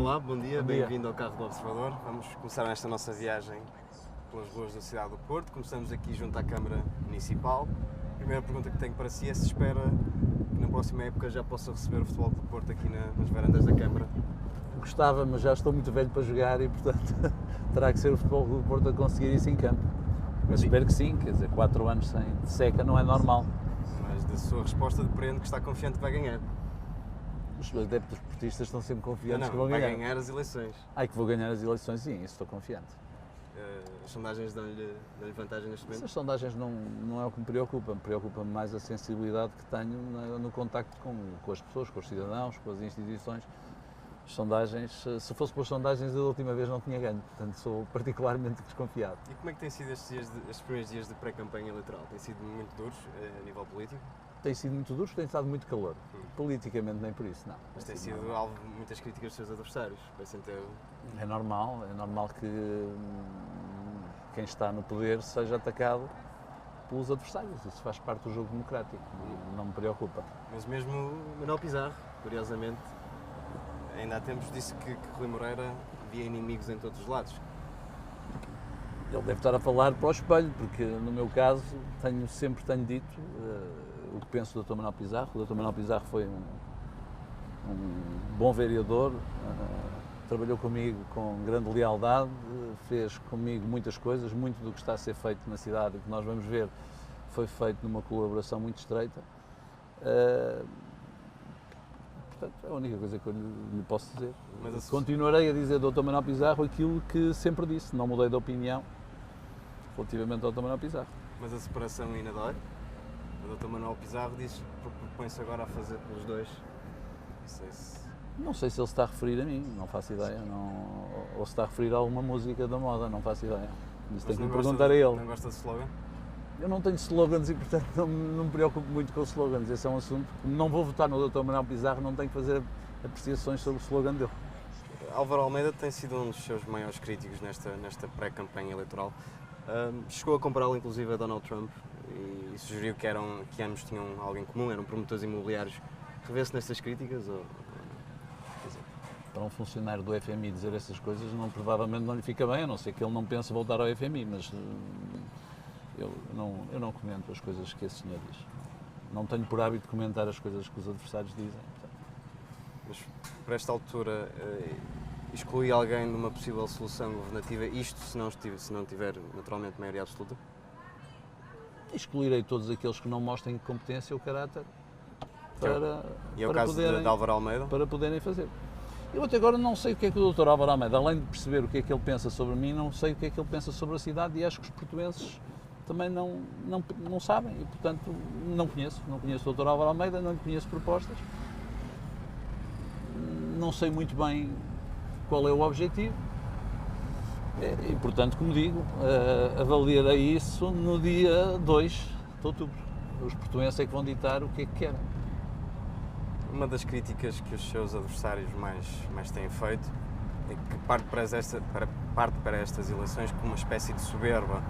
Olá, bom dia, Bom dia. bem-vindo ao Carro do Observador. Vamos começar esta nossa viagem pelas ruas da cidade do Porto. Começamos aqui junto à Câmara Municipal. A primeira pergunta que tenho para si é se espera que na próxima época já possa receber o Futebol do Porto aqui nas varandas da Câmara. Gostava, mas já estou muito velho para jogar e, portanto, terá que ser o Futebol do Porto a conseguir isso em campo. Mas espero que sim, quer dizer, 4 anos sem de seca não é normal. Mas da sua resposta depende que está confiante que vai ganhar. Os adeptos portistas estão sempre confiantes que vão vai ganhar. ganhar as eleições. Ai, que vou ganhar as eleições, sim, isso estou confiante. As sondagens dão-lhe vantagem neste momento? Essas sondagens não é o que me preocupa-me mais a sensibilidade que tenho no contacto com as pessoas, com os cidadãos, com as instituições. As sondagens, se fosse por sondagens, eu da última vez não tinha ganho, portanto sou particularmente desconfiado. E como é que têm sido estes primeiros dias de pré-campanha eleitoral? Têm sido muito duros a nível político? Tem sido muito duro, tem estado muito calor. Politicamente nem por isso, não. Mas tem sido alvo de muitas críticas dos seus adversários. É normal que quem está no poder seja atacado pelos adversários. Isso faz parte do jogo democrático, não me preocupa. Mas mesmo Manuel Pizarro, curiosamente, ainda há tempos disse que Rui Moreira via inimigos em todos os lados. Ele deve estar a falar para o espelho, porque no meu caso sempre tenho dito o que penso do Dr. Manuel Pizarro. O Dr. Manuel Pizarro foi um bom vereador, trabalhou comigo com grande lealdade, fez comigo muitas coisas, muito do que está a ser feito na cidade, que nós vamos ver, foi feito numa colaboração muito estreita. Portanto, é a única coisa que eu lhe posso dizer. Continuarei a dizer do Dr. Manuel Pizarro aquilo que sempre disse, não mudei de opinião relativamente ao Dr. Manuel Pizarro. Mas a separação ainda dói? O Dr. Manuel Pizarro diz que propõe-se agora a fazer pelos dois. Não sei se ele se está a referir a mim, não faço ideia. Ou se está a referir a alguma música da moda, não faço ideia. Isso tem que me perguntar a ele. Não gosta de slogan? Eu não tenho slogans e, portanto, não me preocupo muito com os slogans. Esse é um assunto. Não vou votar no Dr. Manuel Pizarro, não tenho que fazer apreciações sobre o slogan dele. Álvaro Almeida tem sido um dos seus maiores críticos nesta pré-campanha eleitoral. Chegou a compará-lo, inclusive, a Donald Trump e sugeriu que ambos tinham algo em comum, eram promotores imobiliários. Revê-se nestas críticas? Ou... Para um funcionário do FMI dizer essas coisas, provavelmente não lhe fica bem, a não ser que ele não pense voltar ao FMI, mas eu não comento as coisas que esse senhor diz. Não tenho por hábito de comentar as coisas que os adversários dizem. Portanto. Mas, por esta altura, exclui alguém de uma possível solução governativa, isto se não tiver, naturalmente, maioria absoluta? Excluirei todos aqueles que não mostrem competência ou caráter E é o caso de Álvaro Almeida? Para poderem fazer. Eu até agora não sei o que é que o Dr. Álvaro Almeida, além de perceber o que é que ele pensa sobre mim, não sei o que é que ele pensa sobre a cidade e acho que os portuenses também não sabem e, portanto, não conheço o Dr. Álvaro Almeida, não lhe conheço propostas, não sei muito bem qual é o objetivo e, portanto, como digo, avaliarei isso no dia 2 de outubro. Os portuenses é que vão ditar o que é que querem. Uma das críticas que os seus adversários mais têm feito é que parte para estas eleições com uma espécie de soberba.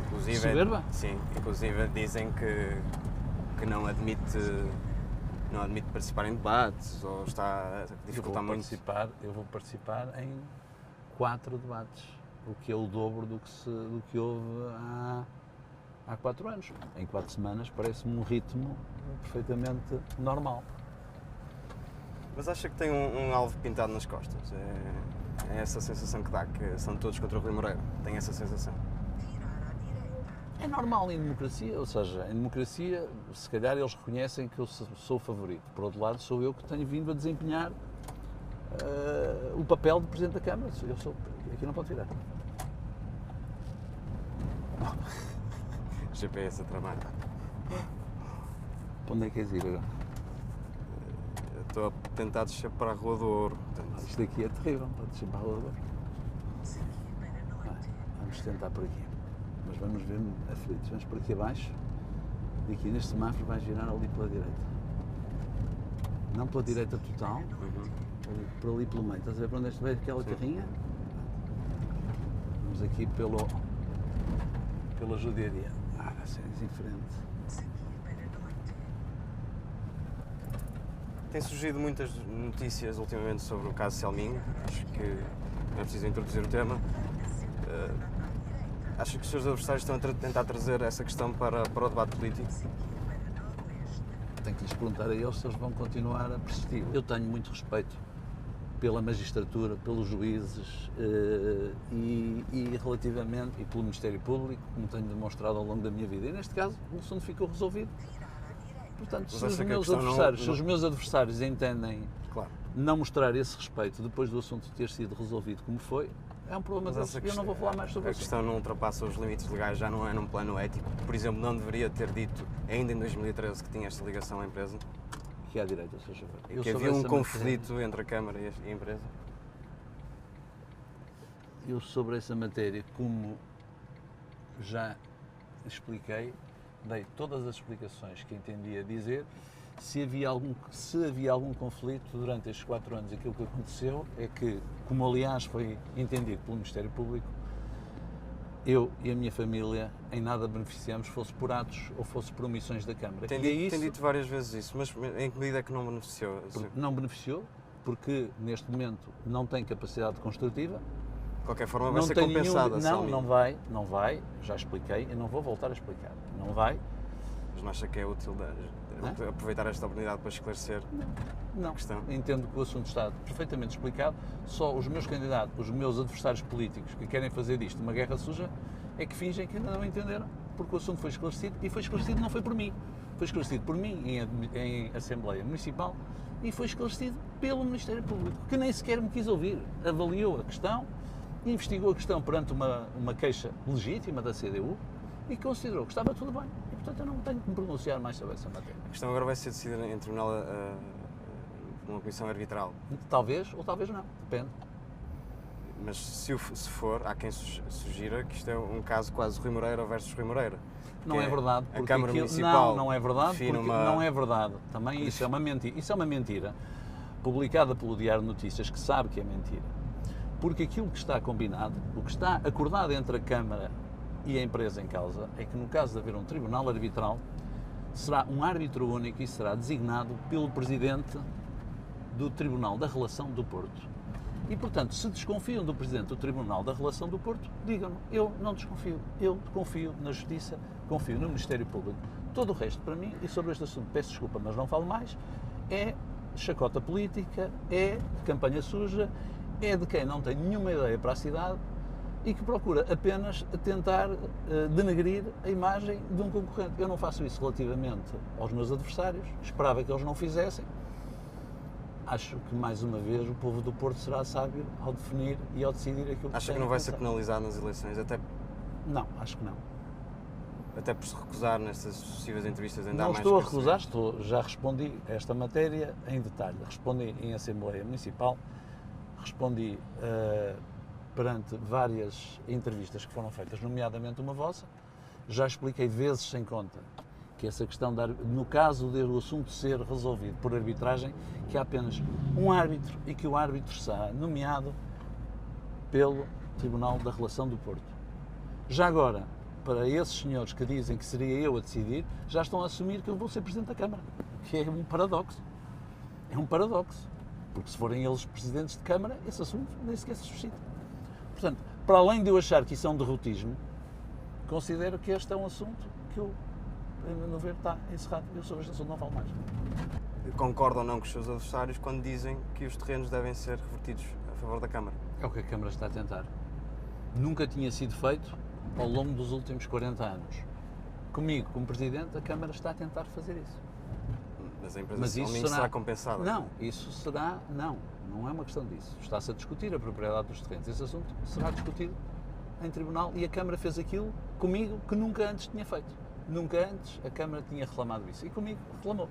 Inclusive, soberba? Sim, inclusive dizem que não admite participar em debates ou está a dificultar muito. Eu vou participar em 4 debates, o que é o dobro do que houve há 4 anos. Em 4 semanas parece-me um ritmo perfeitamente normal. Mas acha que tem um alvo pintado nas costas? É essa a sensação que dá, que são todos contra o Rui Moreira? Tem essa sensação? É normal em democracia, ou seja, em democracia, se calhar eles reconhecem que eu sou o favorito. Por outro lado, sou eu que tenho vindo a desempenhar o papel de Presidente da Câmara. Aqui não pode virar. GPS a tramar. Para onde é que queres ir agora? Estou a tentar descer para a Rua do Ouro. Portanto... Isto aqui é terrível, para descer para a Rua do Ouro. Vamos tentar por aqui. Mas vamos ver aflitos. Vamos por aqui abaixo. E aqui neste semáforo vais virar ali pela direita. Não pela direita total, por ali pelo meio. Estás a ver para onde este veio aquela carrinha? Vamos aqui pela judiaria. Segues em frente. Tem surgido muitas notícias ultimamente sobre o caso Selminho, acho que não é preciso introduzir o tema. Acho que os seus adversários estão a tentar trazer essa questão para o debate político? Tenho que lhes perguntar a eles se eles vão continuar a persistir. Eu tenho muito respeito pela magistratura, pelos juízes e relativamente, e pelo Ministério Público, como tenho demonstrado ao longo da minha vida. E neste caso, o assunto ficou resolvido. Portanto, se os meus adversários entendem não mostrar esse respeito depois do assunto ter sido resolvido como foi, é um problema deles e eu não vou falar mais sobre isso. A questão não ultrapassa os limites legais, já não é num plano ético. Por exemplo, não deveria ter dito, ainda em 2013, que tinha esta ligação à empresa? Que é à direita, se favor. Que havia um conflito entre a Câmara e a empresa? Eu, sobre essa matéria, como já expliquei, dei todas as explicações que entendia dizer. Se havia algum conflito durante estes 4 anos, aquilo que aconteceu é que, como aliás foi entendido pelo Ministério Público, eu e a minha família em nada beneficiamos, fosse por atos ou fosse por omissões da Câmara. Tem dito várias vezes isso, mas em que medida é que não beneficiou? Não beneficiou, porque neste momento não tem capacidade construtiva. De qualquer forma vai ser compensada. Não vai, já expliquei e não vou voltar a explicar. Não vai. Mas não acha que é útil aproveitar esta oportunidade para esclarecer a questão? Entendo que o assunto está perfeitamente explicado. Só os meus candidatos, os meus adversários políticos que querem fazer disto uma guerra suja, é que fingem que ainda não entenderam, porque o assunto foi esclarecido e foi esclarecido não foi por mim. Foi esclarecido por mim em Assembleia Municipal e foi esclarecido pelo Ministério Público, que nem sequer me quis ouvir. Avaliou a questão, investigou a questão perante uma queixa legítima da CDU e considerou que estava tudo bem. E, portanto, eu não tenho que me pronunciar mais sobre essa matéria. A questão agora vai ser decidida em tribunal, numa comissão arbitral? Talvez ou talvez não, depende. Mas se for, há quem sugira que isto é um caso quase Rui Moreira versus Rui Moreira. Não é verdade, porque a Câmara Municipal não é verdade, porque não é verdade. Também isso é uma mentira. Isso é uma mentira publicada pelo Diário de Notícias, que sabe que é mentira. Porque aquilo que está combinado, o que está acordado entre a Câmara e a empresa em causa, é que no caso de haver um tribunal arbitral, será um árbitro único e será designado pelo Presidente do Tribunal da Relação do Porto. E, portanto, se desconfiam do Presidente do Tribunal da Relação do Porto, digam-no. Eu não desconfio. Eu confio na Justiça, confio no Ministério Público. Todo o resto, para mim, e sobre este assunto, peço desculpa, mas não falo mais, é chacota política, é campanha suja, é de quem não tem nenhuma ideia para a cidade e que procura apenas tentar denegrir a imagem de um concorrente. Eu não faço isso relativamente aos meus adversários, esperava que eles não o fizessem. Acho que, mais uma vez, o povo do Porto será sábio ao definir e ao decidir aquilo que Acha que não vai ser penalizado nas eleições? Não, acho que não. Até por se recusar nestas sucessivas entrevistas em dar não mais estou a recusar, já respondi a esta matéria em detalhe. Respondi em Assembleia Municipal, respondi perante várias entrevistas que foram feitas, nomeadamente uma vossa. Já expliquei vezes sem conta que essa questão, no caso do assunto ser resolvido por arbitragem, que há apenas um árbitro e que o árbitro será nomeado pelo Tribunal da Relação do Porto. Já agora, para esses senhores que dizem que seria eu a decidir, já estão a assumir que eu vou ser Presidente da Câmara, que é um paradoxo. É um paradoxo, porque se forem eles Presidentes de Câmara, esse assunto nem sequer se suscita. Portanto, para além de eu achar que isso é um derrotismo, considero que este é um assunto que eu, a meu ver, está encerrado. Eu sobre este assunto não falo mais. Concorda ou não com os seus adversários quando dizem que os terrenos devem ser revertidos a favor da Câmara? É o que a Câmara está a tentar. Nunca tinha sido feito ao longo dos últimos 40 anos. Comigo, como Presidente, a Câmara está a tentar fazer isso. Mas a empresa será compensada? Não, isso será... Não é uma questão disso. Está-se a discutir a propriedade dos terrenos. Esse assunto será discutido em tribunal e a Câmara fez aquilo comigo que nunca antes tinha feito. Nunca antes a Câmara tinha reclamado isso. E comigo reclamou.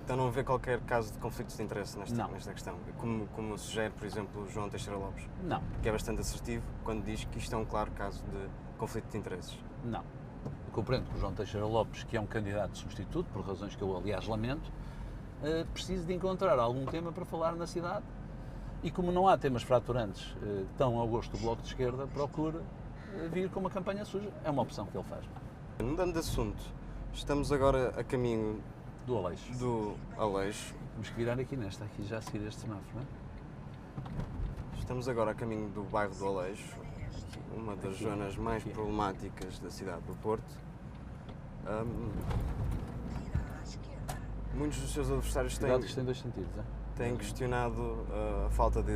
Então não vê qualquer caso de conflitos de interesse nesta questão? Como sugere, por exemplo, o João Teixeira Lopes? Não. Que é bastante assertivo quando diz que isto é um claro caso de conflito de interesses. Não. Eu compreendo que o João Teixeira Lopes, que é um candidato substituto, por razões que eu, aliás, lamento, precisa de encontrar algum tema para falar na cidade e, como não há temas fraturantes tão ao gosto do Bloco de Esquerda, procura vir com uma campanha suja. É uma opção que ele faz. Mudando de assunto, estamos agora a caminho Do Aleixo. do Aleixo. Temos que virar aqui nesta, aqui já a seguir este semáforo, não é? Estamos agora a caminho do bairro do Aleixo, uma das zonas mais problemáticas da cidade do Porto. Muitos dos seus adversários Cuidado que isto tem dois sentidos, é? têm questionado a falta de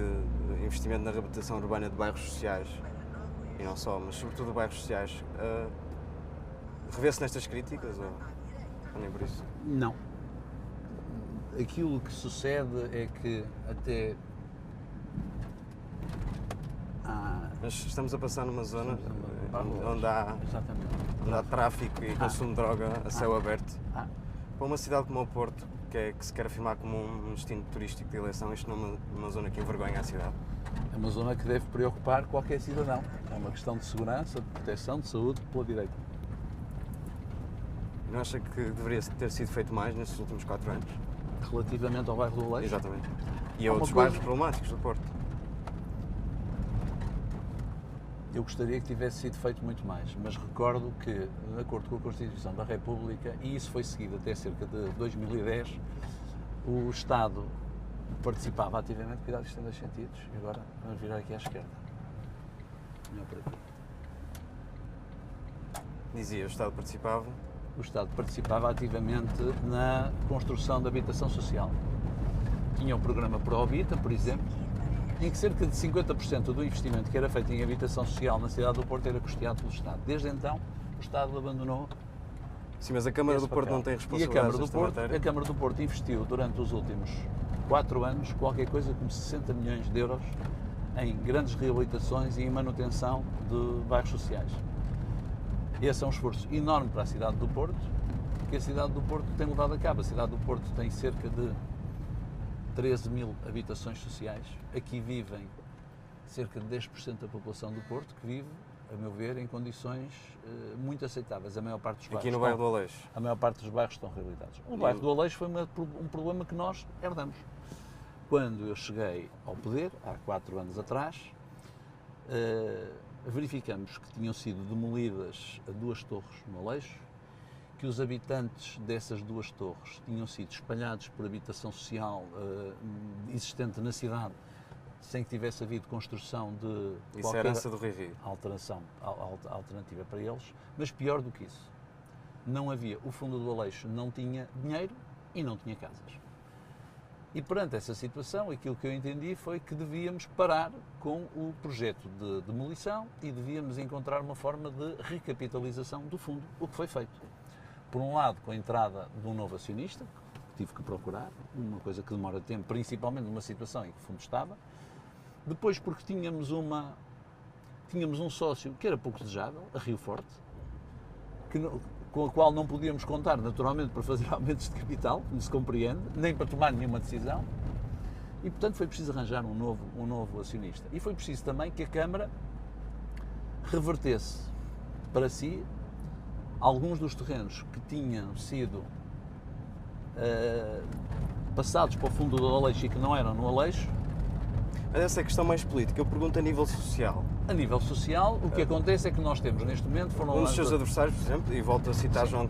investimento na reabilitação urbana de bairros sociais, e não só, mas sobretudo de bairros sociais. Revê-se nestas críticas ou nem por isso? Não. Aquilo que sucede é que até Mas estamos a passar numa zona Exatamente. onde há tráfico e consumo de droga a céu aberto. Para uma cidade como o Porto, que se quer afirmar como um destino turístico de eleição, isto não é uma zona que envergonha a cidade? É uma zona que deve preocupar qualquer cidadão. É uma questão de segurança, de proteção, de saúde pela direita. Não acha que deveria ter sido feito mais nestes últimos 4 anos? Relativamente ao bairro do Aleixo? Exatamente. E a Há uma outros coisa- bairros problemáticos do Porto? Eu gostaria que tivesse sido feito muito mais, mas recordo que, de acordo com a Constituição da República, e isso foi seguido até cerca de 2010, o Estado participava ativamente, cuidado, isto tem dois sentidos, e agora vamos virar aqui à esquerda. Melhor por aqui. Dizia, o Estado participava. O Estado participava ativamente na construção da habitação social. Tinha o programa Prohabita, por exemplo, em que cerca de 50% do investimento que era feito em habitação social na cidade do Porto era custeado pelo Estado. Desde então, o Estado abandonou. Sim, mas a Câmara do esse Porto papel. não tem E responsabilidades nesta a matéria? Câmara do Porto investiu durante os últimos 4 anos qualquer coisa como 60 milhões de euros em grandes reabilitações e em manutenção de bairros sociais. Esse é um esforço enorme para a cidade do Porto, que a cidade do Porto tem levado a cabo. A cidade do Porto tem cerca de 13 mil habitações sociais. Aqui vivem cerca de 10% da população do Porto, que vive, a meu ver, em condições muito aceitáveis. A maior parte dos bairros Aqui no bairro do Aleixo. a maior parte dos bairros estão reabilitados. O bairro do Aleixo foi um problema que nós herdamos. Quando eu cheguei ao poder, há 4 anos atrás, verificamos que tinham sido demolidas 2 torres no Aleixo, que os habitantes dessas 2 torres tinham sido espalhados por habitação social existente na cidade, sem que tivesse havido construção de Isso é qualquer herança do Rui Rio. alternativa para eles, mas pior do que isso, não havia, o fundo do Aleixo não tinha dinheiro e não tinha casas. E perante essa situação, aquilo que eu entendi foi que devíamos parar com o projeto de demolição e devíamos encontrar uma forma de recapitalização do fundo, o que foi feito. Por um lado, com a entrada de um novo acionista, que tive que procurar, uma coisa que demora tempo, principalmente numa situação em que o fundo estava. Depois, porque tínhamos um sócio que era pouco desejável, a Rio Forte, com a qual não podíamos contar, naturalmente, para fazer aumentos de capital, como se compreende, nem para tomar nenhuma decisão. E, portanto, foi preciso arranjar um novo acionista. E foi preciso também que a Câmara revertesse para si alguns dos terrenos que tinham sido passados para o fundo do Aleixo e que não eram no Aleixo. Mas essa é a questão mais política. Eu pergunto a nível social. A nível social, o que acontece é que nós temos neste momento... Um dos seus adversários, por exemplo, e volto a citar João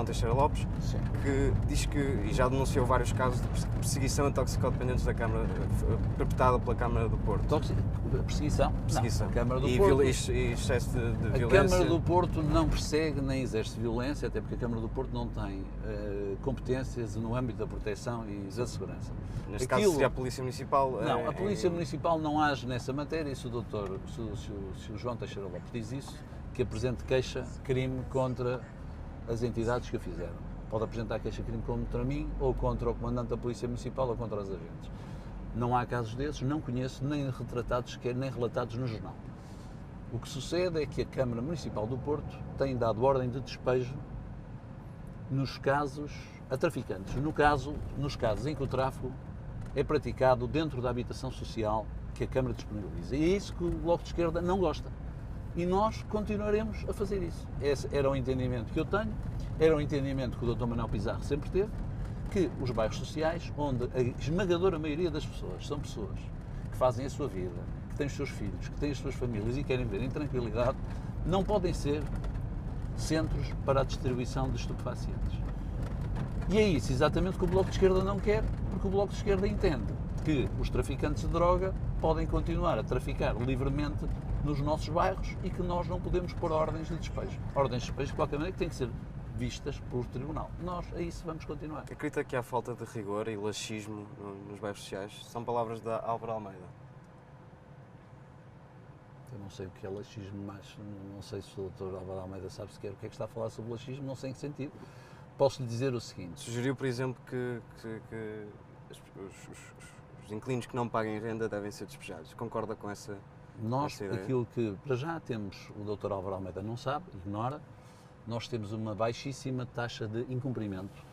Teixeira Lopes, Sim. que diz que, e já denunciou vários casos de perseguição a toxicodependentes da Câmara, perpetrada pela Câmara do Porto. Perseguição? Perseguição. Não, a Câmara do E Porto... e excesso de A violência. Câmara do Porto não persegue nem exerce violência, até porque a Câmara do Porto não tem competências no âmbito da proteção e da segurança. Neste caso seria a Polícia Municipal. Não, a Polícia Municipal não age nessa matéria e se o João Teixeira Lopes diz isso, que apresente queixa-crime contra as entidades que o fizeram. Pode apresentar queixa-crime contra mim, ou contra o Comandante da Polícia Municipal, ou contra os agentes. Não há casos desses, não conheço, nem retratados sequer, nem relatados no jornal. O que sucede é que a Câmara Municipal do Porto tem dado ordem de despejo nos casos a traficantes, nos casos em que o tráfico é praticado dentro da habitação social que a Câmara disponibiliza. E é isso que o Bloco de Esquerda não gosta. E nós continuaremos a fazer isso. Esse era o entendimento que eu tenho, era o entendimento que o Dr. Manuel Pizarro sempre teve, que os bairros sociais, onde a esmagadora maioria das pessoas são pessoas que fazem a sua vida, que têm os seus filhos, que têm as suas famílias e querem viver em tranquilidade, não podem ser centros para a distribuição de estupefacientes. E é isso exatamente que o Bloco de Esquerda não quer, porque o Bloco de Esquerda entende que os traficantes de droga podem continuar a traficar livremente nos nossos bairros e que nós não podemos pôr ordens de despejo. Ordens de despejo, de qualquer maneira, que têm que ser vistas por tribunal. Nós a isso vamos continuar. Acredita que há falta de rigor e laxismo nos bairros sociais? São palavras da Álvaro Almeida. Eu não sei o que é laxismo, mas não sei se o Dr. Álvaro Almeida sabe sequer o que é que está a falar sobre laxismo, não sei em que sentido. Posso lhe dizer o seguinte. Sugeriu, por exemplo, que os inquilinos que não paguem renda devem ser despejados. Concorda com essa ideia? Aquilo que para já temos, o Dr. Álvaro Almeida não sabe, ignora, nós temos uma baixíssima taxa de incumprimento.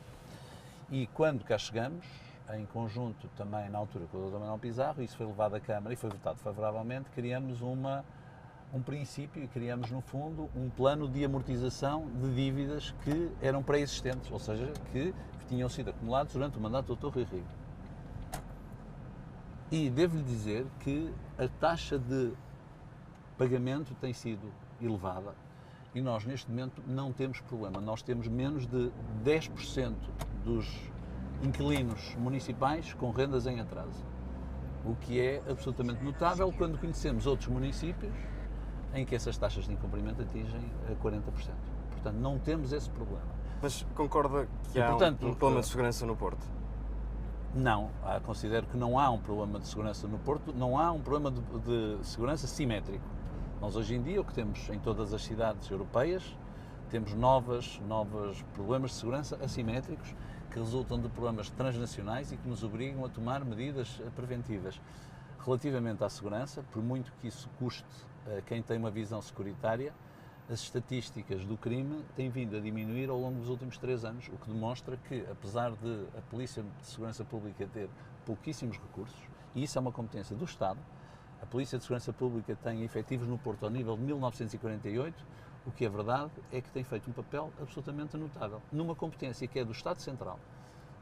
E quando cá chegamos, em conjunto também na altura com o Dr. Manuel Pizarro, isso foi levado à Câmara e foi votado favoravelmente, criamos um princípio e criamos, no fundo, um plano de amortização de dívidas que eram pré-existentes, ou seja, que tinham sido acumulados durante o mandato do Dr. Rui Rio. E devo-lhe dizer que a taxa de pagamento tem sido elevada e nós, neste momento, não temos problema. Nós temos menos de 10% dos inquilinos municipais com rendas em atraso, o que é absolutamente notável quando conhecemos outros municípios em que essas taxas de incumprimento atingem a 40%. Portanto, não temos esse problema. Mas concorda que há um problema de segurança no Porto? Não, considero que não há um problema de segurança no Porto, não há um problema de segurança simétrico. Nós hoje em dia o que temos em todas as cidades europeias, temos novos problemas de segurança assimétricos que resultam de problemas transnacionais e que nos obrigam a tomar medidas preventivas. Relativamente à segurança, por muito que isso custe a quem tem uma visão securitária, as estatísticas do crime têm vindo a diminuir ao longo dos últimos 3 anos, o que demonstra que, apesar de a Polícia de Segurança Pública ter pouquíssimos recursos, e isso é uma competência do Estado, a Polícia de Segurança Pública tem efetivos no Porto ao nível de 1948, o que é verdade é que tem feito um papel absolutamente notável, numa competência que é do Estado Central,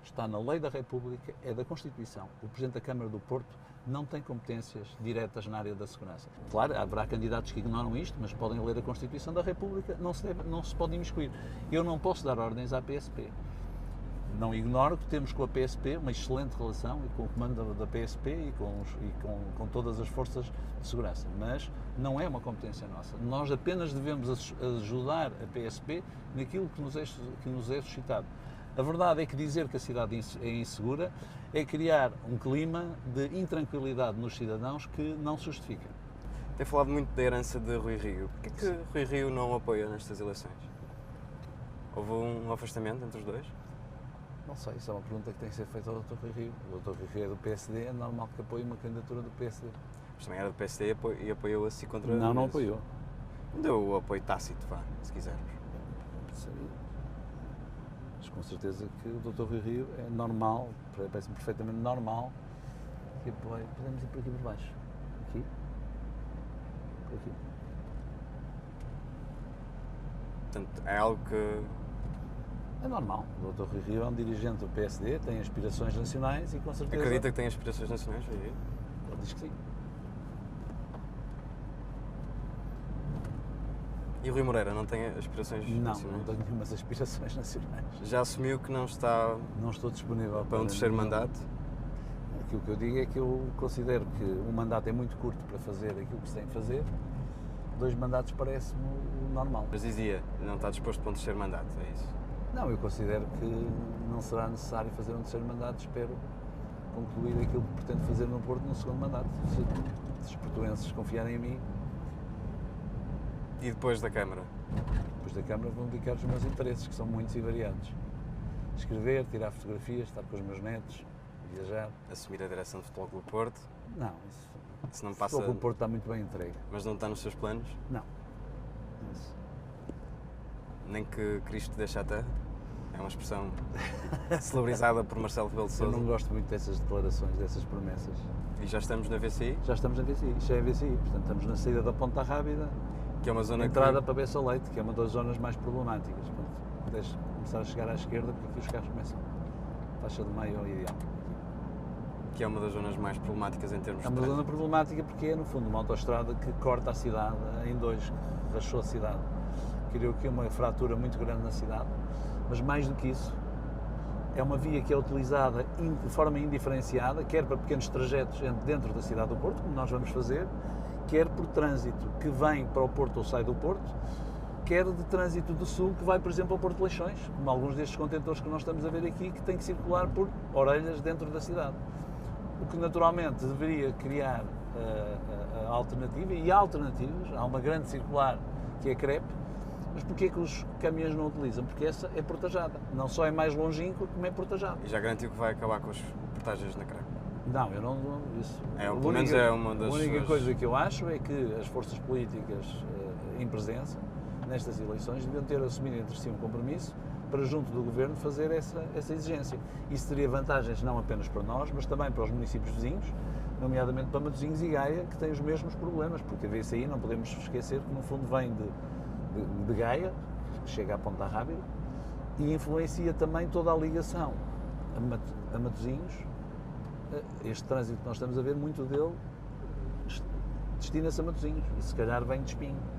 está na Lei da República, é da Constituição. O Presidente da Câmara do Porto não tem competências diretas na área da segurança. Claro, haverá candidatos que ignoram isto, mas podem ler a Constituição da República, não se pode imiscuir. Eu não posso dar ordens à PSP. Não ignoro que temos com a PSP uma excelente relação e com o comando da PSP e com todas as forças de segurança, mas não é uma competência nossa. Nós apenas devemos ajudar a PSP naquilo que nos é suscitado. A verdade é que dizer que a cidade é insegura é criar um clima de intranquilidade nos cidadãos que não se justifica. Tem falado muito da herança de Rui Rio. Porquê que Rui Rio não apoia nestas eleições? Houve um afastamento entre os dois? Não sei, isso é uma pergunta que tem que ser feita ao Dr. Rui Rio. O Dr. Rui Rio é do PSD, é normal que apoie uma candidatura do PSD. Mas também era do PSD e apoiou assim contra... Não apoiou. Deu o apoio tácito, vá, se quisermos. Mas com certeza que o Dr. Rui Rio é normal, parece-me perfeitamente normal que apoie. Podemos ir por aqui por baixo. Aqui. Por aqui. Portanto, é algo que... É normal. O Dr. Rui Rio é um dirigente do PSD, tem aspirações nacionais e com certeza... Acredita que tem aspirações nacionais, Rui Rio? Ele diz que sim. E o Rui Moreira não tem aspirações nacionais? Não tenho nenhumas aspirações nacionais. Já assumiu que não está... Não estou disponível para um terceiro mandato? Aquilo que eu digo é que eu considero que um mandato é muito curto para fazer aquilo que se tem que fazer. 2 mandatos parece-me o normal. Mas dizia, não está disposto para um terceiro mandato, é isso? Não, eu considero que não será necessário fazer um terceiro mandato, espero concluir aquilo que pretendo fazer no Porto no segundo mandato. Se os portuenses confiarem em mim. E depois da Câmara? Depois da Câmara vou dedicar os meus interesses, que são muitos e variados. Escrever, tirar fotografias, estar com os meus netos, viajar. Assumir a direção do Futebol Clube do Porto? Não, isso não o passa... Futebol Clube do Porto está muito bem entregue. Mas não está nos seus planos? Não. Isso. Nem que Cristo deixe a terra? É uma expressão celebrizada por Marcelo Rebelo de Sousa. Eu não gosto muito dessas declarações, dessas promessas. E já estamos na VCI? Já estamos na VCI, já é VCI, portanto estamos na saída da Ponta Rábida, que é uma zona entrada para Bessa Leite, que é uma das zonas mais problemáticas. Portanto, deixe começar a chegar à esquerda, porque aqui os carros começam. Faixa de meio é o ideal. Que é uma das zonas mais problemáticas em termos de trânsito. É uma zona problemática porque é, no fundo, uma autoestrada que corta a cidade em 2, que rachou a cidade. Criou aqui uma fratura muito grande na cidade, mas mais do que isso, é uma via que é utilizada de forma indiferenciada, quer para pequenos trajetos dentro da cidade do Porto, como nós vamos fazer, quer por trânsito que vem para o Porto ou sai do Porto, quer de trânsito do Sul que vai, por exemplo, ao Porto de Leixões, como alguns destes contentores que nós estamos a ver aqui, que têm que circular por Orelhas dentro da cidade. O que naturalmente deveria criar a alternativa, e há alternativas, há uma grande circular que é a CREP, mas porquê que os caminhões não utilizam? Porque essa é portajada, não só é mais longínqua, como é portajada. E já garantiu que vai acabar com as portagens na CREP? Não, eu não. Isso. Pelo menos é uma das A única suas... coisa que eu acho é que as forças políticas em presença nestas eleições deviam ter assumido entre si um compromisso para, junto do Governo, fazer essa exigência. Isso teria vantagens não apenas para nós, mas também para os municípios vizinhos, nomeadamente para Matosinhos e Gaia, que têm os mesmos problemas, porque a VCI, não podemos esquecer que no fundo vem de Gaia, que chega à Ponta Rábida, e influencia também toda a ligação a Matosinhos. Este trânsito que nós estamos a ver, muito dele destina-se a Matosinhos, e se calhar vem de Espinho.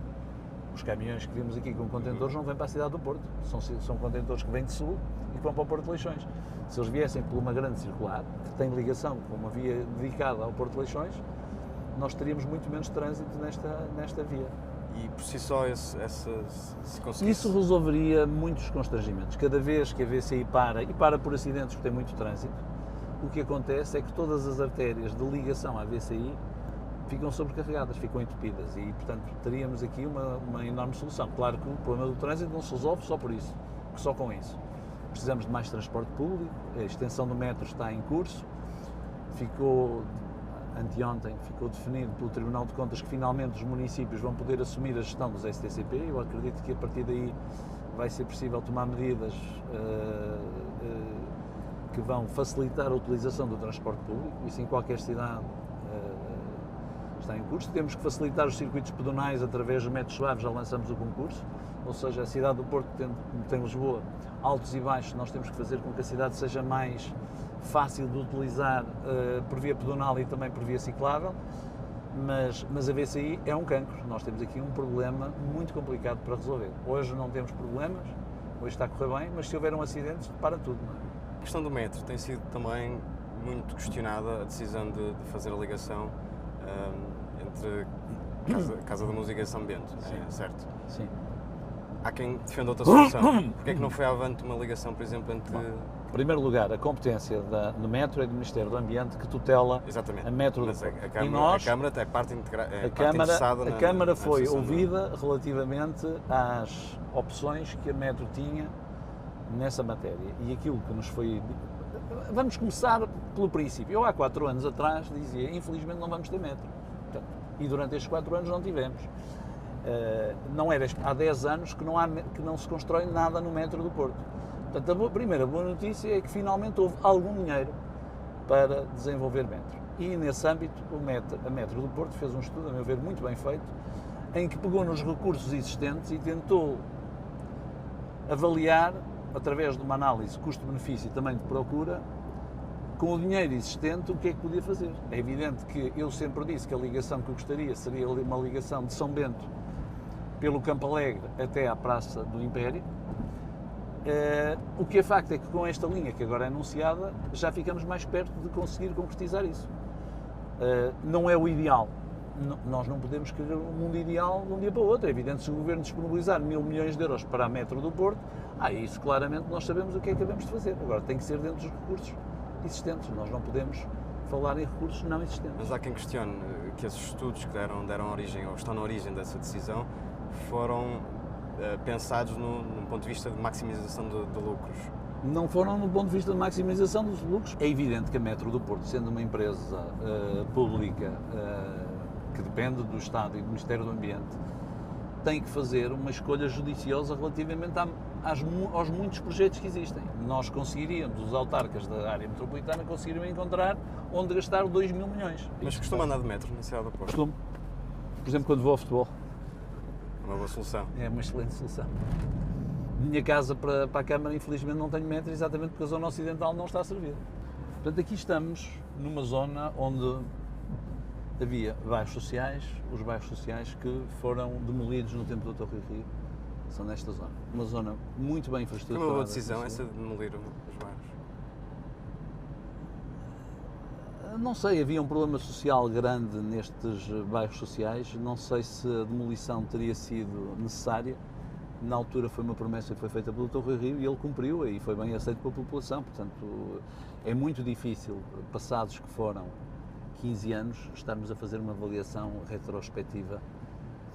Os caminhões que vimos aqui com contentores não vêm para a cidade do Porto, são contentores que vêm de Sul e que vão para o Porto de Leixões. Se eles viessem por uma grande circular, que tem ligação com uma via dedicada ao Porto de Leixões, nós teríamos muito menos trânsito nesta via. E por si só, se conseguisse... Isso resolveria muitos constrangimentos. Cada vez que a VCI para por acidentes porque tem muito trânsito, o que acontece é que todas as artérias de ligação à VCI ficam sobrecarregadas, ficam entupidas e, portanto, teríamos aqui uma enorme solução. Claro que o problema do trânsito não se resolve só por isso, só com isso. Precisamos de mais transporte público, a extensão do metro está em curso, anteontem ficou definido pelo Tribunal de Contas que finalmente os municípios vão poder assumir a gestão dos STCP. Eu acredito que a partir daí vai ser possível tomar medidas que vão facilitar a utilização do transporte público, isso em qualquer cidade está em curso. Temos que facilitar os circuitos pedonais através dos metros suaves, já lançamos o concurso, ou seja, a cidade do Porto, como tem Lisboa, altos e baixos, nós temos que fazer com que a cidade seja mais fácil de utilizar por via pedonal e também por via ciclável, mas a VCI é um cancro. Nós temos aqui um problema muito complicado para resolver. Hoje não temos problemas, hoje está a correr bem, mas se houver um acidente, para tudo. Não é? A questão do metro tem sido também muito questionada, a decisão de fazer a ligação entre Casa da Música e São Bento, certo? Sim. Há quem defenda outra solução. Porquê é que não foi avante uma ligação, por exemplo, entre... Em primeiro lugar, a competência do metro é do Ministério do Ambiente, que tutela Exatamente. a metro Mas do Porto. a Câmara é parte interessada A Câmara foi ouvida relativamente às opções que a metro tinha nessa matéria. E aquilo que nos foi... Vamos começar pelo princípio. Eu há 4 anos atrás dizia, infelizmente não vamos ter metro. Portanto, e durante estes 4 anos não tivemos. Há 10 anos que não se constrói nada no metro do Porto. Portanto, a primeira boa notícia é que finalmente houve algum dinheiro para desenvolver metro. E nesse âmbito, a Metro do Porto fez um estudo, a meu ver, muito bem feito, em que pegou nos recursos existentes e tentou avaliar, através de uma análise custo-benefício e também de procura, com o dinheiro existente, o que é que podia fazer. É evidente que eu sempre disse que a ligação que eu gostaria seria uma ligação de São Bento pelo Campo Alegre até à Praça do Império. O que é facto é que com esta linha que agora é anunciada, já ficamos mais perto de conseguir concretizar isso. Não é o ideal. Nós não podemos querer um mundo ideal de um dia para o outro. É evidente que se o Governo disponibilizar 1.000 milhões de euros para a Metro do Porto, isso claramente nós sabemos o que é que devemos de fazer. Agora tem que ser dentro dos recursos existentes. Nós não podemos falar em recursos não existentes. Mas há quem questione que esses estudos que deram origem, ou estão na origem dessa decisão, foram pensados num ponto de vista de maximização de lucros. Não foram no ponto de vista de maximização dos lucros. É evidente que a Metro do Porto, sendo uma empresa pública que depende do Estado e do Ministério do Ambiente, tem que fazer uma escolha judiciosa relativamente aos muitos projetos que existem. Nós conseguiríamos, os autarcas da área metropolitana, conseguiriam encontrar onde gastar 2.000 milhões. Mas costuma andar de metro na cidade do Porto? Costumo. Por exemplo, quando vou ao futebol. Uma boa solução. É uma excelente solução. Minha casa para a Câmara, infelizmente, não tenho metro, exatamente porque a zona ocidental não está servida. Portanto, aqui estamos numa zona onde havia bairros sociais, os bairros sociais que foram demolidos no tempo do Dr. Rui Rio, são nesta zona. Uma zona muito bem infraestruturada. Foi uma boa decisão essa de demolir os bairros? Não sei, havia um problema social grande nestes bairros sociais, não sei se a demolição teria sido necessária. Na altura foi uma promessa que foi feita pelo Dr. Rui Rio e ele cumpriu e foi bem aceito pela população, portanto é muito difícil, passados que foram 15 anos, estarmos a fazer uma avaliação retrospectiva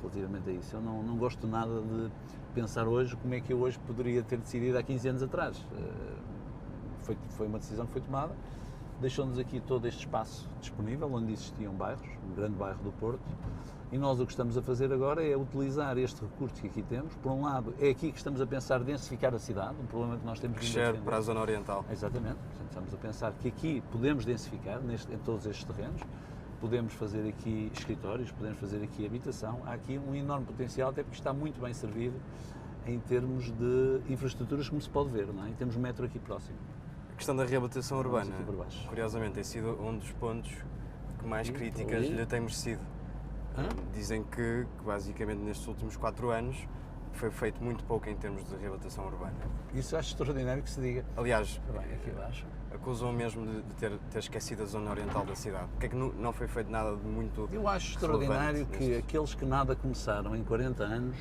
relativamente a isso. Eu não gosto nada de pensar hoje como é que eu hoje poderia ter decidido há 15 anos atrás. Foi uma decisão que foi tomada, deixou-nos aqui todo este espaço disponível, onde existiam bairros, um grande bairro do Porto, e nós o que estamos a fazer agora é utilizar este recurso que aqui temos. Por um lado, é aqui que estamos a pensar densificar a cidade, um problema que nós temos vindo a defender. Para a zona oriental. Exatamente, portanto, estamos a pensar que aqui podemos densificar, em todos estes terrenos, podemos fazer aqui escritórios, podemos fazer aqui habitação, há aqui um enorme potencial, até porque está muito bem servido em termos de infraestruturas, como se pode ver, não é? E temos metro aqui próximo. A questão da reabilitação urbana, Aqui por baixo. curiosamente, tem sido um dos pontos que mais críticas lhe tem merecido. Dizem que basicamente nestes últimos 4 anos foi feito muito pouco em termos de reabilitação urbana. Isso acho extraordinário que se diga. Aliás, Bem, aqui abaixo. acusam mesmo de ter esquecido a zona oriental da cidade. Porque é que não foi feito nada de muito Eu acho extraordinário relevante que aqueles que nada começaram em 40 anos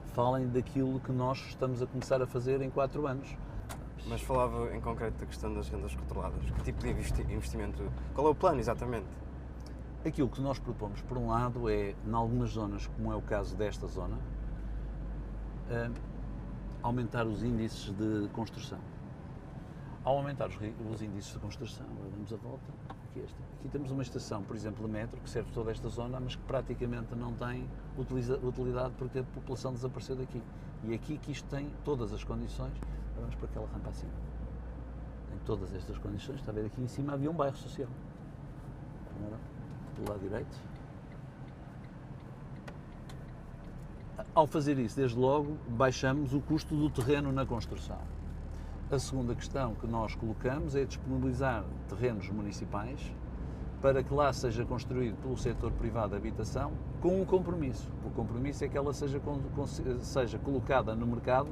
falem daquilo que nós estamos a começar a fazer em 4 anos. Mas falava em concreto da questão das rendas controladas. Que tipo de investimento? Qual é o plano exatamente? Aquilo que nós propomos, por um lado, é, em algumas zonas, como é o caso desta zona, aumentar os índices de construção. Ao aumentar os índices de construção, damos a volta, aqui temos uma estação, por exemplo, de metro, que serve toda esta zona, mas que praticamente não tem utilidade porque a população desapareceu daqui. E aqui que isto tem todas as condições, vamos para aquela rampa acima. Tem todas estas condições, está a ver aqui em cima havia um bairro social. Do lado direito. Ao fazer isso, desde logo, baixamos o custo do terreno na construção. A segunda questão que nós colocamos é disponibilizar terrenos municipais para que lá seja construído pelo setor privado de habitação com um compromisso. O compromisso é que ela seja colocada no mercado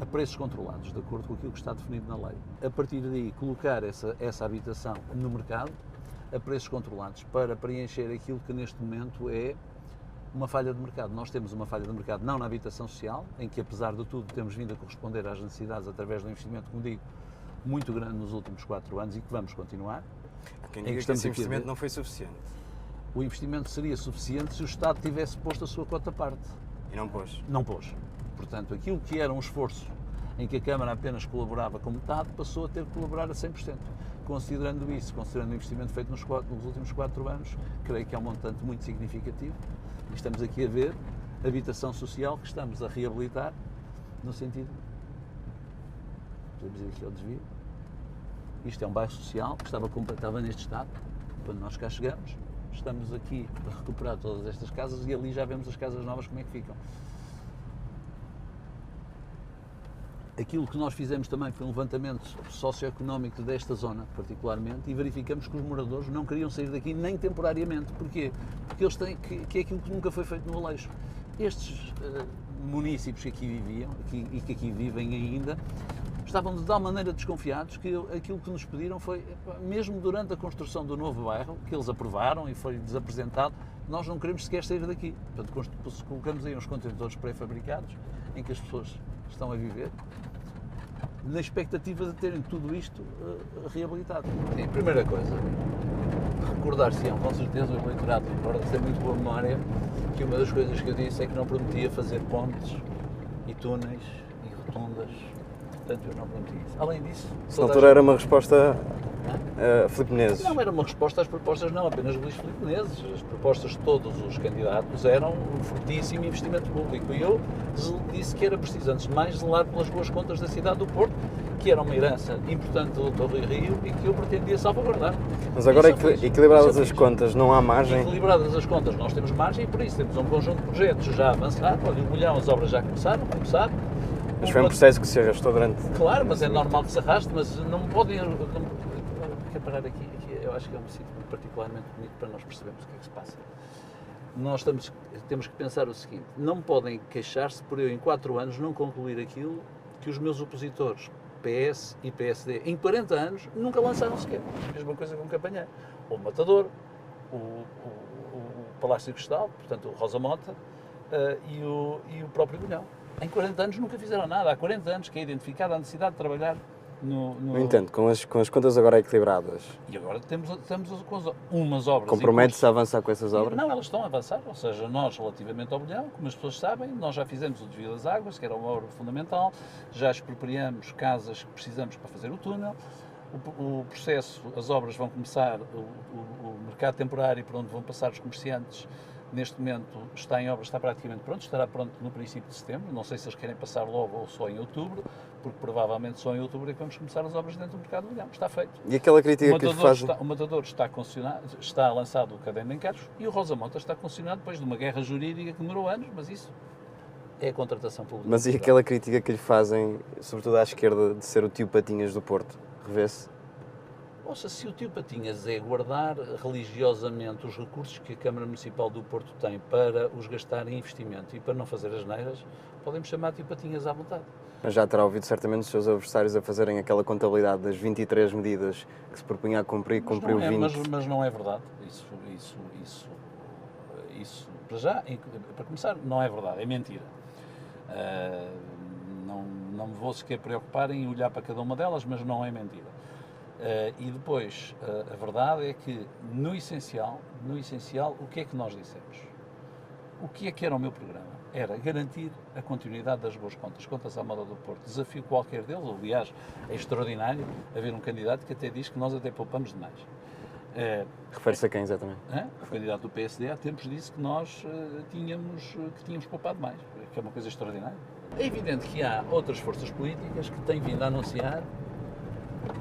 a preços controlados, de acordo com aquilo que está definido na lei. A partir daí, colocar essa habitação no mercado a preços controlados para preencher aquilo que neste momento é uma falha de mercado. Nós temos uma falha de mercado não na habitação social, em que apesar de tudo temos vindo a corresponder às necessidades através do investimento, como digo, muito grande nos últimos 4 anos e que vamos continuar. Há quem diga que esse investimento não foi suficiente. O investimento seria suficiente se o Estado tivesse posto a sua cota à parte. E não pôs? Não pôs. Portanto, aquilo que era um esforço em que a Câmara apenas colaborava com metade, passou a ter que colaborar a 100%. Considerando isso, considerando o investimento feito nos últimos 4 anos, creio que é um montante muito significativo. E estamos aqui a ver habitação social que estamos a reabilitar no sentido... Podemos ir aqui ao desvio. Isto é um bairro social que estava neste estado quando nós cá chegamos. Estamos aqui a recuperar todas estas casas e ali já vemos as casas novas como é que ficam. Aquilo que nós fizemos também foi um levantamento socioeconómico desta zona, particularmente, e verificamos que os moradores não queriam sair daqui nem temporariamente. Porquê? Porque eles têm, que é aquilo que nunca foi feito no Aleixo. Estes munícipes que aqui viviam e que aqui vivem ainda, estavam de tal maneira desconfiados que aquilo que nos pediram foi, mesmo durante a construção do novo bairro, que eles aprovaram e foi-lhes apresentado, nós não queremos sequer sair daqui. Portanto, colocamos aí uns contentores pré-fabricados em que as pessoas estão a viver, na expectativa de terem tudo isto reabilitado. Sim, primeira coisa, recordar-se-ão, com certeza, o eleitorado recorda-se, tem muito boa memória, que uma das coisas que eu disse é que não prometia fazer pontes e túneis e rotundas, portanto eu não prometi isso. Além disso... Na altura era uma resposta a Filipe Menezes. Não, era uma resposta às propostas, não apenas de Luís Filipe Menezes, as propostas de todos os candidatos eram um fortíssimo investimento público e eu disse que era preciso, antes de mais, zelar pelas boas contas da cidade do Porto, que era uma herança importante do Dr. Rui Rio e que eu pretendia salvaguardar. Mas agora, equilibradas as contas, não há margem? Equilibradas as contas, nós temos margem e por isso temos um conjunto de projetos já avançado. Olha, o Molhão, as obras já começaram. Mas foi um processo que se arrastou durante... Claro, mas é normal que se arraste, mas não podem... Quero parar aqui, eu acho que é um sítio particularmente bonito para nós percebermos o que é que se passa. Nós temos que pensar o seguinte, não podem queixar-se por eu em 4 anos não concluir aquilo que os meus opositores, PS e PSD, em 40 anos, nunca lançaram sequer. A mesma coisa com o Campanhã. O Matador, o Palácio Cristal, portanto, o Rosa Mota, e o próprio Bolhão. Em 40 anos nunca fizeram nada. Há 40 anos que é identificada a necessidade de trabalhar No entanto, com as contas agora equilibradas. E agora estamos com umas obras. Compromete-se a avançar com essas obras? Não, elas estão a avançar. Ou seja, nós, relativamente ao Bolhão, como as pessoas sabem, nós já fizemos o desvio das águas, que era uma obra fundamental, já expropriamos casas que precisamos para fazer o túnel. O processo, as obras vão começar, o mercado temporário por onde vão passar os comerciantes, neste momento está em obras, está praticamente pronto, estará pronto no princípio de setembro. Não sei se eles querem passar logo ou só em outubro, porque provavelmente só em outubro é que vamos começar as obras dentro do mercado do Bolhão. Está feito. E aquela crítica que lhe fazem? O Matador está concessionado, está lançado o caderno de encargos, e o Rosa Mota está concessionado depois de uma guerra jurídica que demorou anos, mas isso é a contratação pública. Mas e aquela crítica que lhe fazem, sobretudo à esquerda, de ser o tio Patinhas do Porto? Revê-se? Ouça, se o tio Patinhas é guardar religiosamente os recursos que a Câmara Municipal do Porto tem para os gastar em investimento e para não fazer asneiras, podemos chamar tio Patinhas à vontade. Mas já terá ouvido certamente os seus adversários a fazerem aquela contabilidade das 23 medidas que se propunha a cumprir, cumpriu 20. Mas não é verdade. Isso, para já, para começar, não é verdade, é mentira. Não me vou sequer preocupar em olhar para cada uma delas, mas não é mentira. E depois, a verdade é que, no essencial, o que é que nós dissemos? O que é que era o meu programa? Era garantir a continuidade das boas contas à moda do Porto. Desafio qualquer deles, aliás, é extraordinário haver um candidato que até diz que nós até poupamos demais. Refere-se a quem, exatamente? O candidato do PSD há tempos disse que nós tínhamos poupado mais, que é uma coisa extraordinária. É evidente que há outras forças políticas que têm vindo a anunciar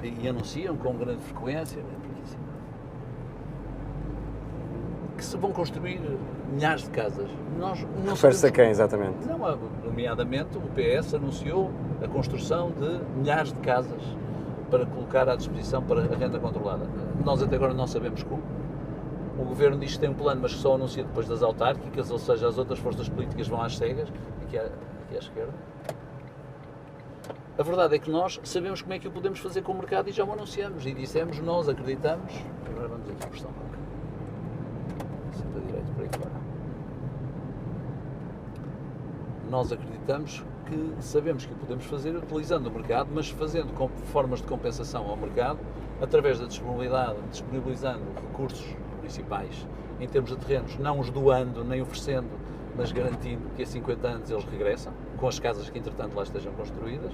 e anunciam com grande frequência que se vão construir milhares de casas. Refere-se a quem, exatamente? Não, nomeadamente o PS anunciou a construção de milhares de casas para colocar à disposição para a renda controlada. Nós até agora não sabemos como. O Governo diz que tem um plano, mas que só anuncia depois das autárquicas, ou seja, as outras forças políticas vão às cegas, aqui à esquerda. A verdade é que nós sabemos como é que o podemos fazer com o mercado e já o anunciamos. E dissemos, nós acreditamos... Agora vamos aqui por São Roque. Sempre a direito, por aí fora. Nós acreditamos que sabemos que o podemos fazer utilizando o mercado, mas fazendo com formas de compensação ao mercado, através da disponibilizando recursos municipais em termos de terrenos, não os doando nem oferecendo, mas garantindo que a 50 anos eles regressam, com as casas que entretanto lá estejam construídas.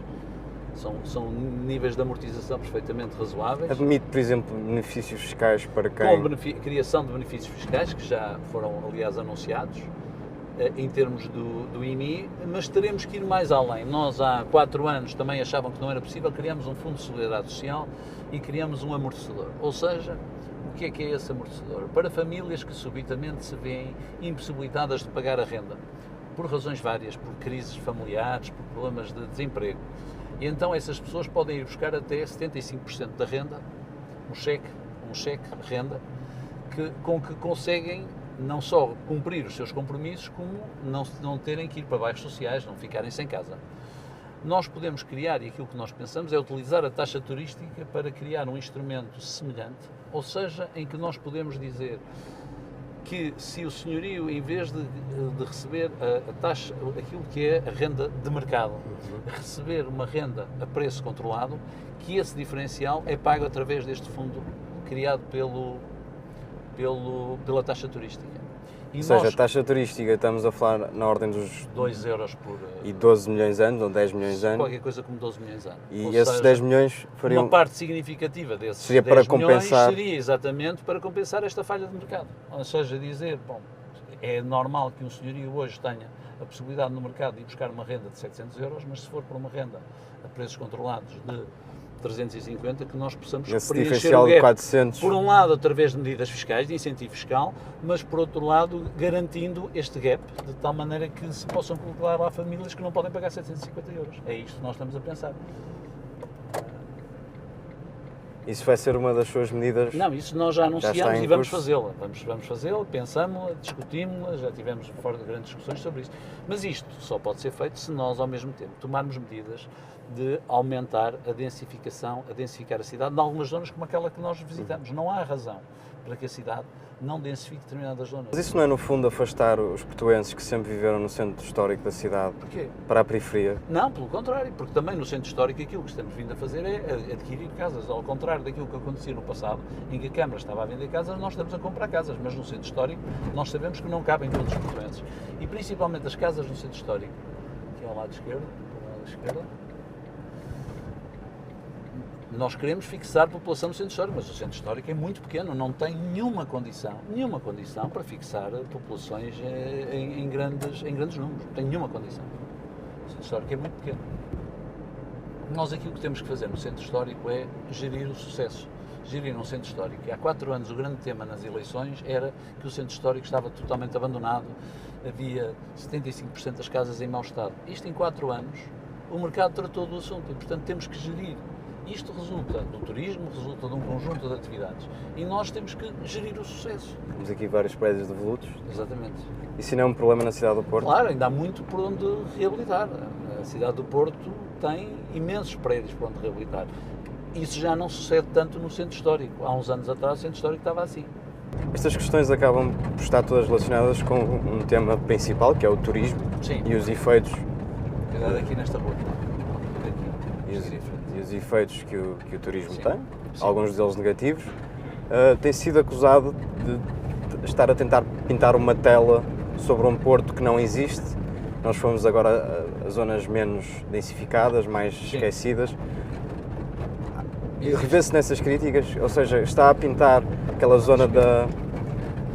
São níveis de amortização perfeitamente razoáveis. Admite, por exemplo, benefícios fiscais para quem... Com criação de benefícios fiscais, que já foram, aliás, anunciados, em termos do IMI, mas teremos que ir mais além. Nós, há 4 anos, também achavam que não era possível, criamos um Fundo de Solidariedade Social e criamos um amortecedor. Ou seja, o que é esse amortecedor? Para famílias que subitamente se veem impossibilitadas de pagar a renda, por razões várias, por crises familiares, por problemas de desemprego. E então essas pessoas podem ir buscar até 75% da renda, um cheque renda, com que conseguem não só cumprir os seus compromissos, como não terem que ir para bairros sociais, não ficarem sem casa. Nós podemos criar, e aquilo que nós pensamos é utilizar a taxa turística para criar um instrumento semelhante, ou seja, em que nós podemos dizer que se o senhorio, em vez de receber a taxa, aquilo que é a renda de mercado, receber uma renda a preço controlado, que esse diferencial é pago através deste fundo criado pela taxa turística. Ou seja, a taxa turística, estamos a falar na ordem dos... 2 euros por... E 12 milhões de anos, ou 10 milhões de anos. Qualquer coisa como 12 milhões de anos. E ou esses seja, 10 milhões fariam... Uma parte significativa desses seria 10 para milhões compensar... seria exatamente para compensar esta falha de mercado. Ou seja, dizer, bom, é normal que um senhorio hoje tenha a possibilidade no mercado de ir buscar uma renda de 700 euros, mas se for por uma renda a preços controlados de 350, que nós possamos preencher o gap, 400. Por um lado, através de medidas fiscais, de incentivo fiscal, mas por outro lado, garantindo este gap, de tal maneira que se possam colocar lá famílias que não podem pagar 750 euros. É isto que nós estamos a pensar. Isso vai ser uma das suas medidas? Não, isso nós já anunciamos e vamos curso. fazê-la. Vamos fazê-la, pensamos-la, discutimos-la, já tivemos fora de grandes discussões sobre isso. Mas isto só pode ser feito se nós, ao mesmo tempo, tomarmos medidas de aumentar a densificação, a densificar a cidade, em algumas zonas como aquela que nós visitamos. Não há razão para que a cidade não densifique determinadas zonas. Mas isso não é, no fundo, afastar os portuenses que sempre viveram no centro histórico da cidade Porquê? para a periferia? Não, pelo contrário, porque também no centro histórico aquilo que estamos vindo a fazer é adquirir casas, ao contrário daquilo que acontecia no passado, em que a Câmara estava a vender casas, nós estamos a comprar casas, mas no centro histórico nós sabemos que não cabem todos os portuenses. E principalmente as casas no centro histórico, que é ao lado esquerdo, nós queremos fixar a população no centro histórico, mas o centro histórico é muito pequeno, não tem nenhuma condição para fixar populações em grandes números, não tem nenhuma condição. O centro histórico é muito pequeno. Nós aquilo que temos que fazer no centro histórico é gerir o sucesso, gerir um centro histórico. E há 4 anos o grande tema nas eleições era que o centro histórico estava totalmente abandonado, havia 75% das casas em mau estado. Isto em 4 anos, o mercado tratou do assunto e, portanto, temos que gerir. Isto resulta do turismo, resulta de um conjunto de atividades. E nós temos que gerir o sucesso. Temos aqui vários prédios devolutos. Exatamente. Isso não é um problema na cidade do Porto? Claro, ainda há muito por onde reabilitar. A cidade do Porto tem imensos prédios por onde reabilitar. Isso já não sucede tanto no centro histórico. Há uns anos atrás o centro histórico estava assim. Estas questões acabam por estar todas relacionadas com um tema principal, que é o turismo. Sim. E os efeitos. Cuidado aqui nesta rua. E os efeitos que o turismo Sim. tem, Sim. alguns deles negativos, tem sido acusado de estar a tentar pintar uma tela sobre um Porto que não existe. Nós fomos agora a zonas menos densificadas, mais Sim. esquecidas. E revê-se nessas críticas, ou seja, está a pintar aquela zona do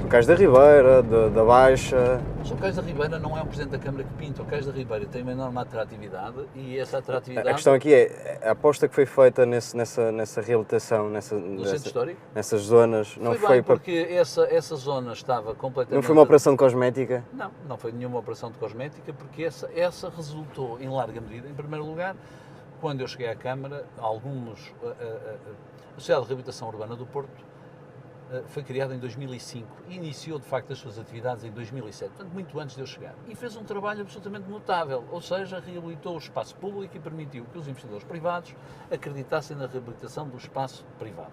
Cais da Ribeira, da Baixa. Mas o Cais da Ribeira não é o Presidente da Câmara que pinta. O Cais da Ribeira tem uma enorme atratividade e essa atratividade... A questão aqui é, a aposta que foi feita nessa reabilitação, No centro histórico? nessas zonas, não Foi foi bem, porque essa zona estava completamente... Não foi uma operação de cosmética? Não, não foi nenhuma operação de cosmética, porque essa resultou, em larga medida, em primeiro lugar, quando eu cheguei à Câmara, a Sociedade de Reabilitação Urbana do Porto foi criada em 2005 e iniciou, de facto, as suas atividades em 2007, portanto, muito antes de eu chegar. E fez um trabalho absolutamente notável, ou seja, reabilitou o espaço público e permitiu que os investidores privados acreditassem na reabilitação do espaço privado.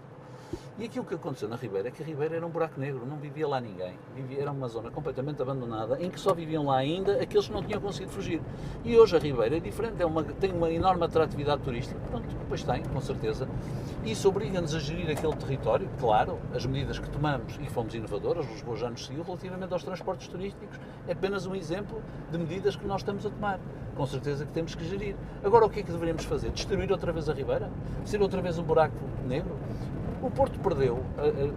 E aquilo que aconteceu na Ribeira é que a Ribeira era um buraco negro, não vivia lá ninguém. Era uma zona completamente abandonada, em que só viviam lá ainda aqueles que não tinham conseguido fugir. E hoje a Ribeira é diferente, tem uma enorme atratividade turística. Pronto, depois tem, com certeza. Isso obriga-nos a gerir aquele território, claro, as medidas que tomamos e fomos inovadoras, Lisboa já nos seguiu relativamente aos transportes turísticos, é apenas um exemplo de medidas que nós estamos a tomar. Com certeza que temos que gerir. Agora, o que é que deveríamos fazer? Destruir outra vez a Ribeira? Ser outra vez um buraco negro? O Porto perdeu,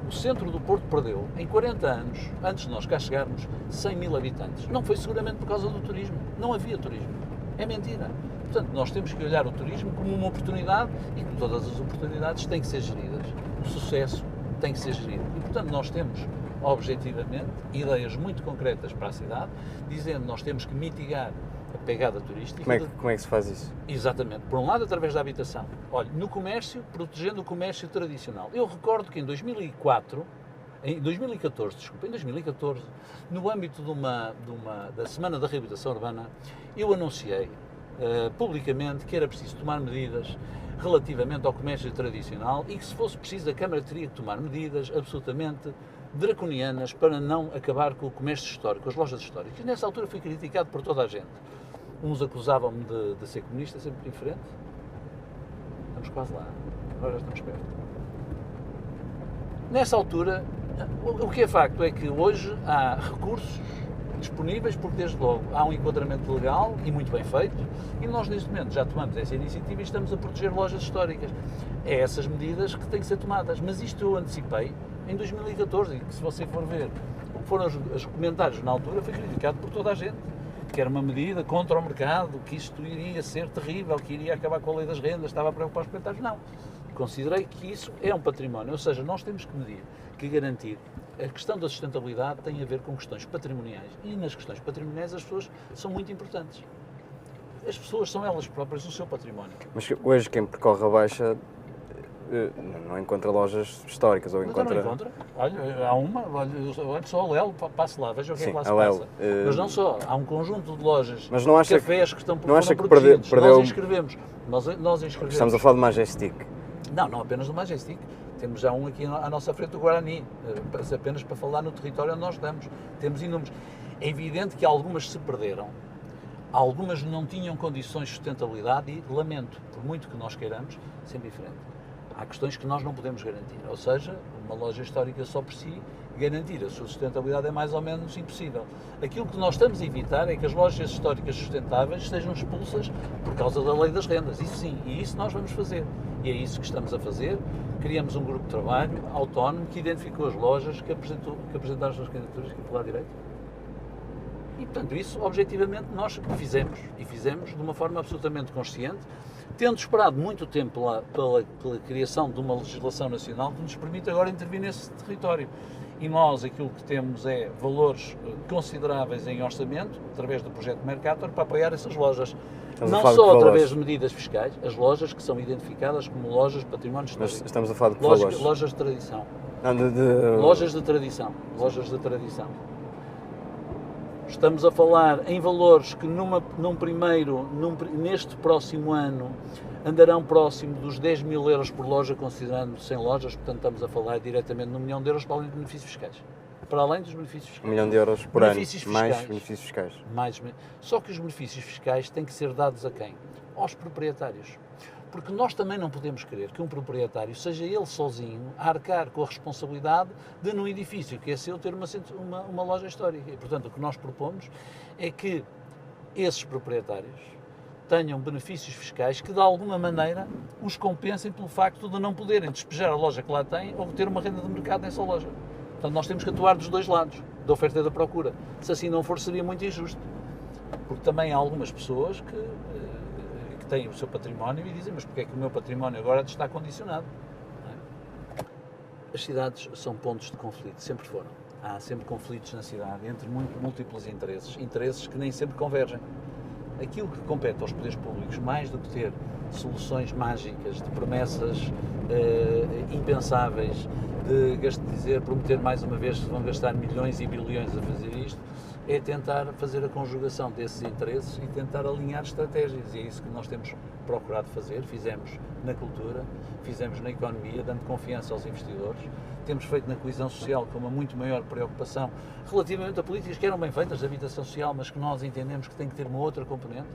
o centro do Porto perdeu, em 40 anos, antes de nós cá chegarmos, 100 mil habitantes. Não foi seguramente por causa do turismo. Não havia turismo. É mentira. Portanto, nós temos que olhar o turismo como uma oportunidade e que todas as oportunidades têm que ser geridas. O sucesso tem que ser gerido. E, portanto, nós temos, objetivamente, ideias muito concretas para a cidade, dizendo que nós temos que mitigar a pegada turística. Como é que se faz isso? Exatamente. Por um lado, através da habitação. Olha, no comércio, protegendo o comércio tradicional. Eu recordo que em 2014, no âmbito da Semana da Reabilitação Urbana, eu anunciei publicamente que era preciso tomar medidas relativamente ao comércio tradicional e que, se fosse preciso, a Câmara teria que tomar medidas absolutamente draconianas para não acabar com o comércio histórico, as lojas históricas. E nessa altura fui criticado por toda a gente. Uns acusavam-me de ser comunista, sempre diferente. Estamos quase lá, agora já estamos perto. Nessa altura, o que é facto é que hoje há recursos disponíveis porque, desde logo, há um enquadramento legal e muito bem feito e nós, neste momento, já tomamos essa iniciativa e estamos a proteger lojas históricas. É essas medidas que têm que ser tomadas, mas isto eu antecipei em 2014 e que, se você for ver o que foram os comentários na altura, foi criticado por toda a gente, que era uma medida contra o mercado, que isto iria ser terrível, que iria acabar com a lei das rendas, estava a preocupar os comentários. Não. Considerei que isso é um património, ou seja, nós temos que medir, que garantir. A questão da sustentabilidade tem a ver com questões patrimoniais e nas questões patrimoniais as pessoas são muito importantes. As pessoas são elas próprias o seu património. Mas hoje quem percorre a Baixa não encontra lojas históricas ou Mas encontra... não encontra. Olha, há uma, olha só o Lelo, passe lá, veja o que é Sim, que lá se a Lelo. passa. Mas não só, há um conjunto de lojas, Mas não acha cafés que estão não acha que protegidos. perdeu- Nós inscrevemos. Nós inscrevemos. Estamos a falar de Majestic. Não apenas do Majestic. Temos já um aqui à nossa frente do Guarani, apenas para falar no território onde nós estamos. Temos inúmeros. É evidente que algumas se perderam, algumas não tinham condições de sustentabilidade e, lamento, por muito que nós queiramos, sempre diferente. Há questões que nós não podemos garantir, ou seja, uma loja histórica só por si, garantir a sua sustentabilidade é mais ou menos impossível. Aquilo que nós estamos a evitar é que as lojas históricas sustentáveis sejam expulsas por causa da lei das rendas, isso sim, e isso nós vamos fazer. E é isso que estamos a fazer. Criamos um grupo de trabalho autónomo que identificou as lojas que apresentaram as suas candidaturas aqui pelo lado direito. E, portanto, isso, objetivamente, nós fizemos. E fizemos de uma forma absolutamente consciente, tendo esperado muito tempo pela criação de uma legislação nacional que nos permite agora intervir nesse território. E nós, aquilo que temos é valores consideráveis em orçamento, através do projeto Mercator, para apoiar essas lojas. Não só através de medidas fiscais, as lojas que são identificadas como lojas de património histórico. Mas estamos a falar de que valores? Lojas de tradição. Lojas de tradição. Lojas de tradição. Estamos a falar em valores que neste próximo ano andarão próximo dos 10 mil euros por loja, considerando 100 lojas, portanto estamos a falar diretamente de 1 milhão de euros para além dos benefícios fiscais. Para além dos benefícios fiscais. 1 milhão de euros por ano, Fiscais. mais benefícios fiscais. Só que os benefícios fiscais têm que ser dados a quem? Aos proprietários. Porque nós também não podemos querer que um proprietário seja ele sozinho a arcar com a responsabilidade de, num edifício que é seu, ter uma loja histórica. E, portanto, o que nós propomos é que esses proprietários tenham benefícios fiscais que, de alguma maneira, os compensem pelo facto de não poderem despejar a loja que lá têm ou ter uma renda de mercado nessa loja. Portanto, nós temos que atuar dos dois lados, da oferta e da procura. Se assim não for, seria muito injusto. Porque também há algumas pessoas que têm o seu património e dizem, mas porque é que o meu património agora está condicionado? Não é? As cidades são pontos de conflito, sempre foram. Há sempre conflitos na cidade entre múltiplos interesses que nem sempre convergem. Aquilo que compete aos poderes públicos, mais do que ter soluções mágicas, de promessas impensáveis, prometer mais uma vez que vão gastar milhões e bilhões a fazer isto, é tentar fazer a conjugação desses interesses e tentar alinhar estratégias. E é isso que nós temos procurado fazer. Fizemos na cultura, fizemos na economia, dando confiança aos investidores. Temos feito na coesão social com uma muito maior preocupação relativamente a políticas que eram bem feitas de habitação social, mas que nós entendemos que tem que ter uma outra componente,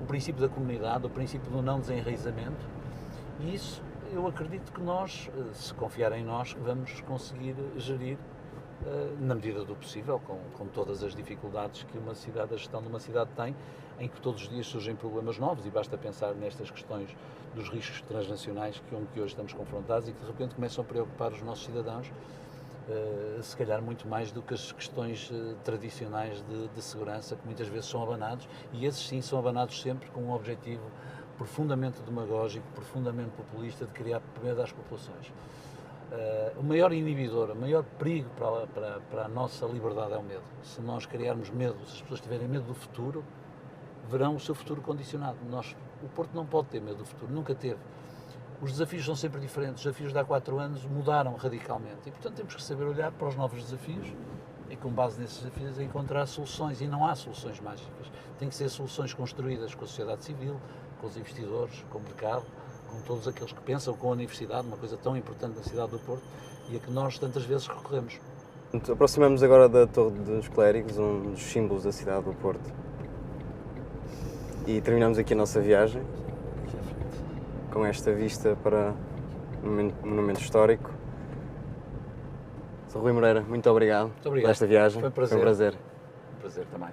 o princípio da comunidade, o princípio do não desenraizamento. E isso, eu acredito que nós, se confiar em nós, vamos conseguir gerir na medida do possível, com todas as dificuldades que a gestão de uma cidade tem, em que todos os dias surgem problemas novos, e basta pensar nestas questões dos riscos transnacionais com que hoje estamos confrontados e que de repente começam a preocupar os nossos cidadãos, se calhar muito mais do que as questões tradicionais de segurança, que muitas vezes são abanados, e esses sim são abanados sempre com um objetivo profundamente demagógico, profundamente populista, de criar medo às populações. O maior inibidor, o maior perigo para a nossa liberdade é o medo. Se nós criarmos medo, se as pessoas tiverem medo do futuro, verão o seu futuro condicionado. O Porto não pode ter medo do futuro, nunca teve. Os desafios são sempre diferentes, os desafios de há 4 anos mudaram radicalmente e, portanto, temos que saber olhar para os novos desafios e, com base nesses desafios, encontrar soluções. E não há soluções mágicas. Tem que ser soluções construídas com a sociedade civil, com os investidores, com o mercado, com todos aqueles que pensam, com a universidade, uma coisa tão importante na cidade do Porto e a que nós tantas vezes recorremos. Aproximamos agora da Torre dos Clérigos, um dos símbolos da cidade do Porto. E terminamos aqui a nossa viagem com esta vista para um monumento histórico. Sr. Rui Moreira, muito obrigado, Muito obrigado por esta viagem. Foi um prazer. Foi um prazer. Um prazer também.